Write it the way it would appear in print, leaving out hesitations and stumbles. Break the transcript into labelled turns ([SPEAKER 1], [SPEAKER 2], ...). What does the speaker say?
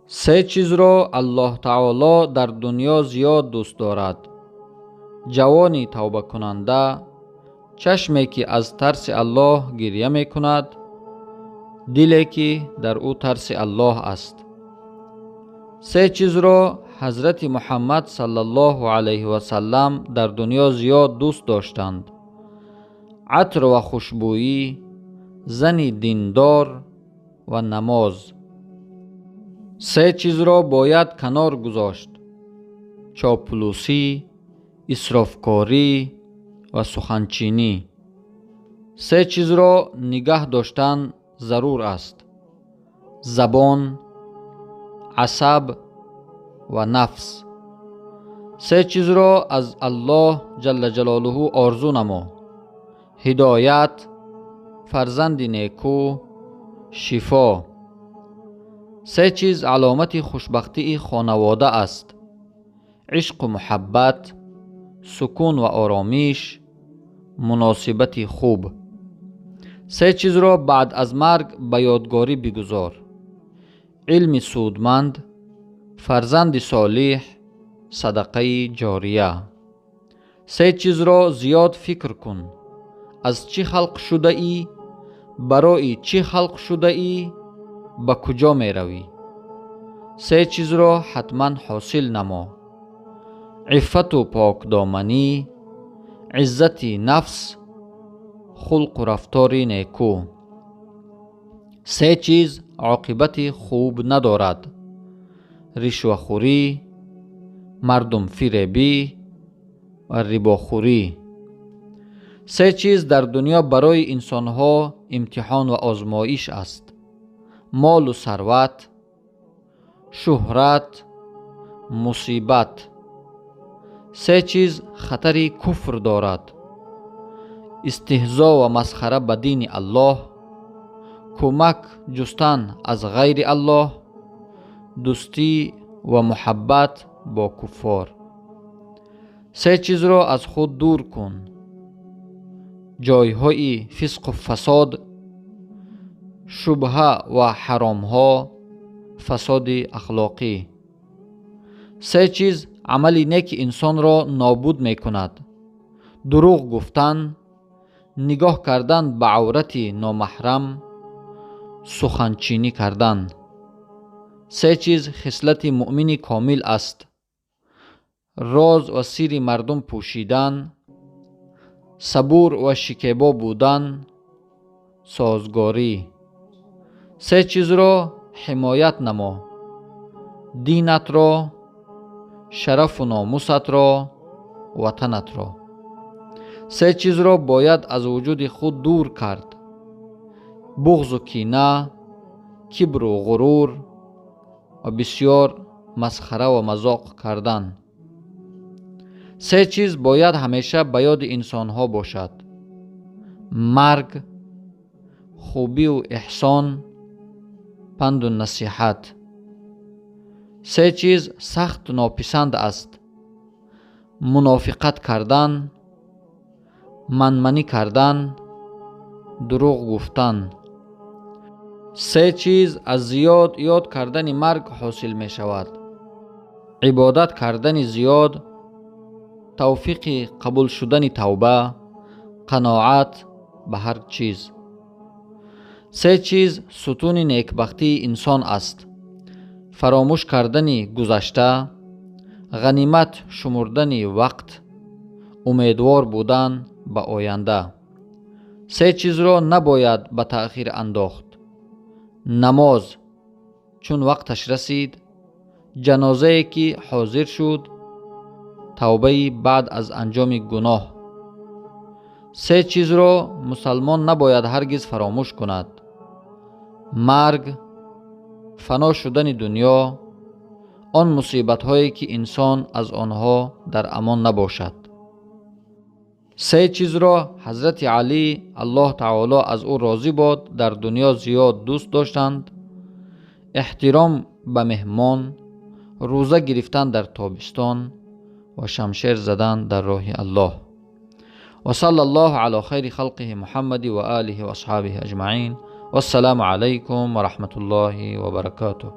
[SPEAKER 1] سه چیز را الله تعالی در دنیا زیاد دوست دارد: جوانی توبه کننده، چشمی که از ترس الله گریه می کند، دلی که در او ترس الله است. سه چیز را حضرت محمد صلی الله علیه و سلم در دنیا زیاد دوست داشتند: عطر و خوشبویی، زن دیندار و نماز. سه چیز را باید کنار گذاشت: چاپلوسی، اسرافکاری و سخنچینی. سه چیز را نگاه داشتن ضرور است: زبان، عصب و نفس. سه چیز را از الله جل جلاله آرزو نما: هدایت، فرزند نیکو، شفا. سه چیز علامت خوشبختی خانواده است: عشق و محبت، سکون و آرامش، مناسبت خوب. سه چیز را بعد از مرگ به یادگاری بگذار: علم سودمند، فرزند صالح، صدقه جاریه. سه چیز را زیاد فکر کن: از چی خلق شده ای، برای چی خلق شده ای، به کجا می روی. سه چیز را حتما حاصل نما: عفت و پاک دامنی، عزت نفس، خلق و رفتار نیکو. سه چیز عاقبت خوب ندارد: رشوه‌خوری، مردم فریبی و رباخوری. سه چیز در دنیا برای انسانها امتحان و آزمایش است: مال و ثروت، شهرت، مصیبت. سه چیز خطر کفر دارد: استهزا و مسخره به دین الله، کمک جستن از غیر الله، دوستی و محبت با کفار. سه چیز را از خود دور کن: جایهای فسق و فساد، شبهه و حرامها، فساد اخلاقی. سه چیز عمل نیک انسان را نابود می کند: دروغ گفتن، نگاه کردن به عورت نامحرم، سخنچینی کردن. سه چیز خصلت مؤمن کامل است: راز و سیر مردم پوشیدن، صبور و شکیبا بودن، سازگاری. سه چیز را حمایت نما: دینت را، شرف و ناموست را، وطنت را. سه چیز را باید از وجود خود دور کرد: بغض و کینه، کبر و غرور و بسیار مسخره و مذاق کردن. سه چیز باید همیشه به یاد انسانها باشد: مرگ، خوبی و احسان، پند و نصیحت. سه چیز سخت ناپسند است: منافقت کردن، منمنی کردن، دروغ گفتن. سه چیز از زیاد یاد کردن مرگ حاصل می شود: عبادت کردن زیاد، توفیق قبول شدن توبه، قناعت به هر چیز. سه چیز ستون نیکبختی انسان است: فراموش کردن گذشته، غنیمت شمردن وقت، امیدوار بودن به آینده. سه چیز را نباید به تأخیر انداخت: نماز چون وقتش رسید، جنازه‌ای که حاضر شد، توبه بعد از انجام گناه. سه چیز را مسلمان نباید هرگز فراموش کند: مرگ، فنا شدن دنیا، آن مصیبت هایی که انسان از آنها در امان نباشد. سه چیز را حضرت علی الله تعالی از او راضی باد در دنیا زیاد دوست داشتند: احترام به مهمان، روزه گرفتن در تابستان و شمشیر زدن در راه الله. و صلی الله علی خیر خلقه محمد و آله و اصحابه اجمعین. والسلام علیکم و رحمت الله و برکاته.